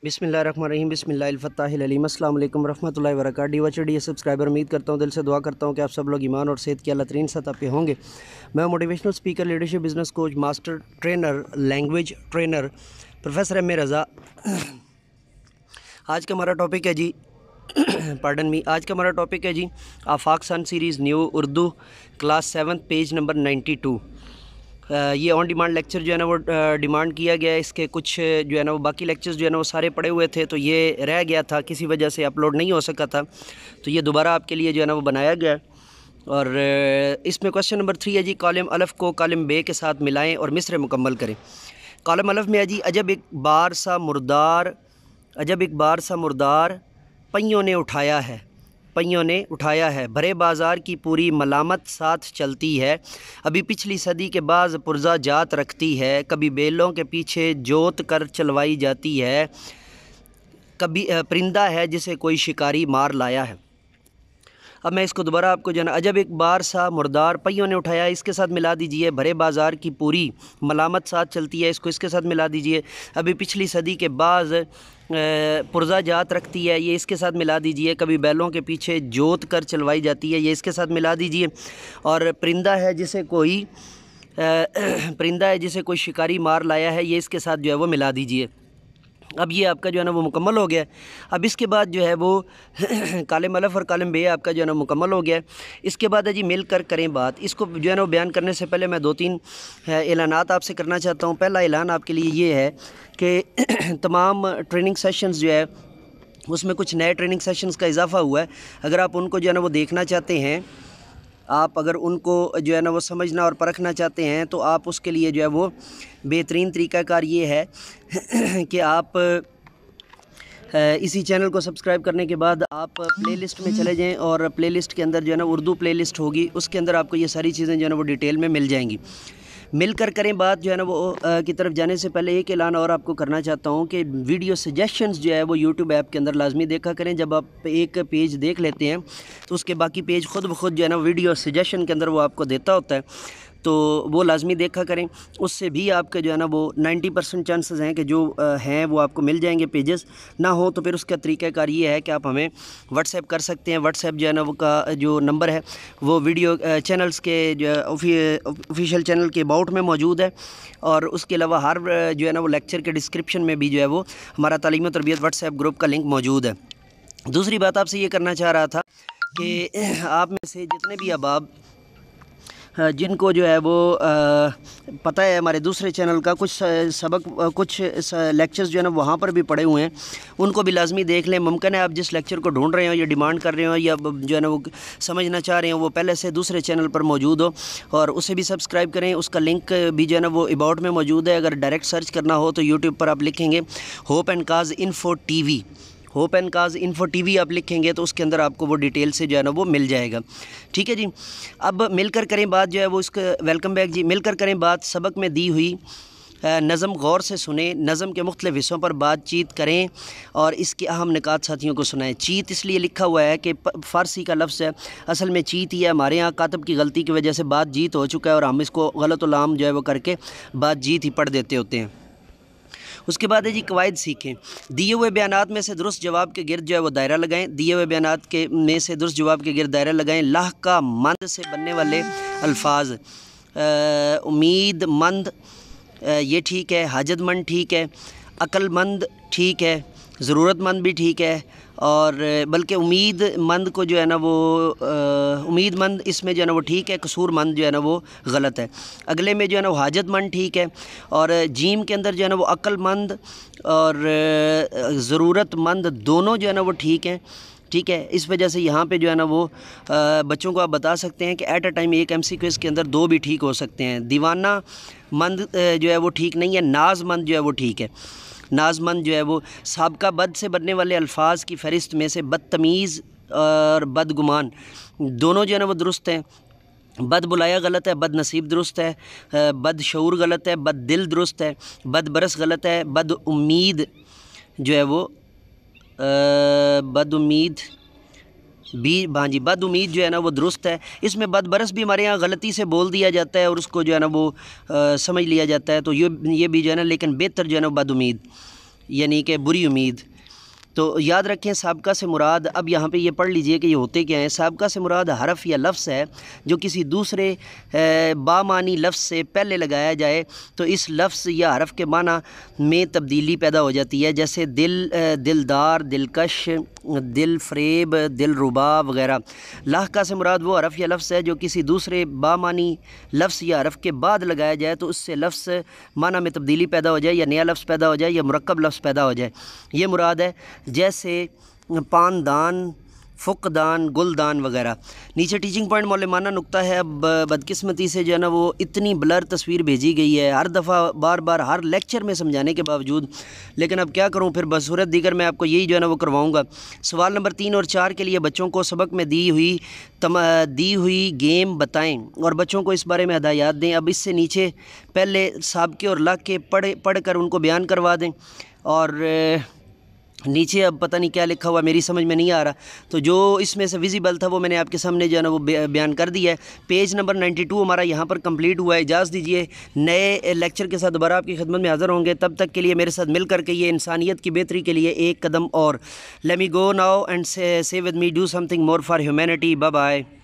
बिस्मिल्लाहिर्रहमानिर्रहीम बिस्मिल्लाहिल-फ़त्ताहिल-अलीम। अस्सलाम वालेकुम रहमतुल्लाहि व बरकातहू। डी सब्सक्राइबर, उम्मीद करता हूँ, दिल से दुआ करता हूँ कि आप सब लोग ईमान और सेहत की अल्लाह तरीन सतह पे होंगे। मैं motivational speaker, leadership, business coach, master trainer, language trainer professor M A Raza. आज का हमारा टॉपिक है जी पार्डन मी आज का हमारा टॉपिक है जी Afaq sun series new Urdu class 7 page number 92। ये ऑन डिमांड लेक्चर जो है ना वो डिमांड किया गया है। इसके कुछ जो है ना वो बाकी लेक्चर्स जो है ना वो सारे पड़े हुए थे, तो ये रह गया था, किसी वजह से अपलोड नहीं हो सका था, तो ये दोबारा आपके लिए जो है ना वो बनाया गया। और इसमें क्वेश्चन नंबर 3 है जी, कॉलम अलफ़ को कॉलम बे के साथ मिलाएं और मिसरे मुकम्मल करें। कॉलम अलफ़ में है जी, अजब एक बार सा मुर्दार पहियों ने उठाया है, भरे बाज़ार की पूरी मलामत साथ चलती है, अभी पिछली सदी के बाज़ पुरजा जात रखती है, कभी बेलों के पीछे जोत कर चलवाई जाती है, कभी परिंदा है जिसे कोई शिकारी मार लाया है। अब मैं इसको दोबारा आपको जो है ना, अजब एक बार सा मुर्दार पहियों ने उठाया, इसके साथ मिला दीजिए, भरे बाज़ार की पूरी मलामत साथ चलती है, इसको इसके साथ मिला दीजिए, अभी पिछली सदी के बाज़ पुरजा जात रखती है, ये इसके साथ मिला दीजिए, कभी बैलों के पीछे जोत कर चलवाई जाती है, ये इसके साथ मिला दीजिए, और परिंदा है जिसे कोई शिकारी मार लाया है, ये इसके साथ जो है वो मिला दीजिए। अब ये आपका जो है ना वो मुकम्मल हो गया। अब इसके बाद जो है वो कॉलम अलफ़ और कॉलम बे आपका जो है ना मुकम्मल हो गया। इसके बाद है जी मिलकर करें बात। इसको जो है ना वो बयान करने से पहले मैं 2-3 ऐलानात आपसे करना चाहता हूँ। पहला ऐलान आपके लिए ये है कि तमाम ट्रेनिंग सेशंस जो है उसमें कुछ नए ट्रेनिंग सेशंस का इजाफ़ा हुआ है। अगर आप उनको जो है ना वो देखना चाहते हैं, आप अगर उनको जो है ना वो समझना और परखना चाहते हैं, तो आप उसके लिए जो है वो बेहतरीन तरीक़ाकार ये है कि आप इसी चैनल को सब्सक्राइब करने के बाद आप प्लेलिस्ट में चले जाएं, और प्लेलिस्ट के अंदर जो है ना उर्दू प्लेलिस्ट होगी, उसके अंदर आपको ये सारी चीज़ें जो है ना वो डिटेल में मिल जाएंगी। मिलकर करें बात जो है ना वो की तरफ जाने से पहले एक ऐलान और आपको करना चाहता हूँ कि वीडियो सजेशंस जो है वो यूट्यूब ऐप के अंदर लाजमी देखा करें। जब आप एक पेज देख लेते हैं तो उसके बाकी पेज खुद ब खुद जो है ना वीडियो सजेशन के अंदर वो आपको देता होता है, तो वो लाजमी देखा करें। उससे भी आपके जो है ना वो 90% चांसेस हैं कि जो हैं वो आपको मिल जाएंगे। पेजेस ना हो तो फिर उसका तरीक़ाकार ये है कि आप हमें व्हाट्सएप कर सकते हैं। व्हाट्सएप जो है ना वो का जो नंबर है वो वीडियो चैनल्स के जो ऑफिशियल चैनल के अबाउट में मौजूद है, और उसके अलावा हर जो है ना वो लेक्चर के डिस्क्रिप्शन में भी जो है वो हमारा तालीम और तरबियत व्हाट्सएप ग्रुप का लिंक मौजूद है। दूसरी बात आपसे ये करना चाह रहा था कि आप में से जितने भी अहबाब जिनको जो है वो पता है हमारे दूसरे चैनल का कुछ सबक, कुछ लेक्चर्स जो है ना वहाँ पर भी पड़े हुए हैं, उनको भी लाजमी देख लें। मुमकिन है आप जिस लेक्चर को ढूंढ रहे हो या डिमांड कर रहे हो या जो है ना वो समझना चाह रहे हो वो पहले से दूसरे चैनल पर मौजूद हो, और उसे भी सब्सक्राइब करें। उसका लिंक भी जो है ना वो अबाउट में मौजूद है। अगर डायरेक्ट सर्च करना हो तो यूट्यूब पर आप लिखेंगे hope and cause info TV आप लिखेंगे तो उसके अंदर आपको वो डिटेल से जो है ना वो मिल जाएगा। ठीक है जी। अब मिलकर करें बात जो है वो इसका वेलकम बैक जी। मिलकर करें बात सबक में दी हुई नज़म गौर से सुने, नज़म के मुख्तलिफ़ हिस्सों पर बातचीत करें और इसके अहम निकात साथियों को सुनाएं। चीत इसलिए लिखा हुआ है कि फ़ारसी का लफ्ज़ है, असल में चीत ही है। हमारे यहाँ कातब की गलती की वजह से बात जीत हो चुका है और हम इसको गलत उलाम जो है वो करके बात जीत ही पढ़ देते होते हैं। उसके बाद है जी कवायद सीखें। दिए हुए बयानात में से दुरुस्त जवाब के गिर्द जो है वो दायरा लगाएं। दिए हुए बयानात के में से दुरुस्त जवाब के गिर्द दायरा लगाएं। लाह का मंद से बनने वाले अल्फाज, उम्मीदमंद ये ठीक है, हाजतमंद ठीक है, अक्लमंद ठीक है, ज़रूरतमंद भी ठीक है, और बल्कि उम्मीदमंद को जो है ना वो उम्मीदमंद इसमें जो है ना वो ठीक है, कसूरमंद जो है ना वो गलत है। अगले में जो है ना वो हाजतमंद ठीक है, और जीम के अंदर जो है ना वो अक्लमंद और ज़रूरतमंद दोनों जो है ना वो ठीक हैं। ठीक है, इस वजह से यहाँ पे जो है ना वो बच्चों को आप बता सकते हैं कि एट अ टाइम एक MCQ के अंदर 2 भी ठीक हो सकते हैं। दीवाना मंद जो है वो ठीक नहीं है, नाजमंद जो है वो ठीक है। नाजमंद जो है वो साबका बद से बनने वाले अल्फाज की फ़हरिस्त में से बदतमीज़ और बदगुमान दोनों जो है ना वो दुरुस्त हैं। बद बुलाया गलत है, बद नसीब दुरुस्त है, बद शऊर गलत है, बद दिल दुरुस्त है, बद बरस गलत है, बद उम्मीद जो है वो बद उम्मीद बद उम्मीद जो है ना वो दुरुस्त है। इसमें बद बरस भी हमारे यहाँ गलती से बोल दिया जाता है और उसको जो है ना वो समझ लिया जाता है, तो ये भी जो है ना, लेकिन बेहतर जो है ना बद उम्मीद یعنی کہ بری امید۔ تو یاد رکھیں سابقہ سے مراد، اب یہاں پہ یہ پڑھ لیجئے کہ یہ ہوتے کیا ہیں۔ سابقہ سے مراد حرف یا لفظ ہے جو کسی دوسرے بامعنی لفظ سے پہلے لگایا جائے تو اس لفظ یا حرف کے معنی میں تبدیلی پیدا ہو جاتی ہے، جیسے دل، دلدار، دلکش، دل فریب، دل ربا وغیرہ۔ لاحقہ سے مراد وہ حرف یا لفظ ہے جو کسی دوسرے بامعنی لفظ یا حرف کے بعد لگایا جائے تو اس سے لفظ معنی میں تبدیلی پیدا ہو جائے، یا نیا لفظ پیدا ہو جائے، یا مرکب لفظ پیدا ہو جائے، یہ مراد ہے، جیسے پاندان، فقدان، گلدان وغیرہ۔ نیچے ٹیچنگ پوائنٹ معلمانہ نقطہ ہے۔ اب بدقسمتی سے جو ہے نا وہ اتنی بلر تصویر بھیجی گئی ہے ہر دفعہ، بار بار ہر لیکچر میں سمجھانے کے باوجود، لیکن اب کیا کروں، پھر بصورت دیگر میں آپ کو یہی جو ہے نا وہ کرواؤں گا۔ سوال نمبر 3 اور 4 کے لیے بچوں کو سبق میں دی ہوئی گیم بتائیں اور بچوں کو اس بارے میں ہدایات دیں۔ اب اس سے نیچے پہلے سابقے اور لاحقے پڑھ کر ان کو بیان کروا دیں، اور نیچے اب پتہ نہیں کیا لکھا ہوا، میری سمجھ میں نہیں آ رہا، تو جو اس میں سے ویزیبل تھا وہ میں نے آپ کے سامنے جو ہے نا وہ بیان کر دیا ہے۔ پیج نمبر 92 ہمارا یہاں پر کمپلیٹ ہوا ہے۔ اجازت دیجیے نئے لیکچر کے ساتھ دوبارہ آپ کی خدمت میں حاضر ہوں گے، تب تک کے لیے میرے ساتھ مل کر کے یہ انسانیت کی بہتری کے لیے ایک قدم اور۔ Let me go now and say with me, do something more for humanity. Bye bye.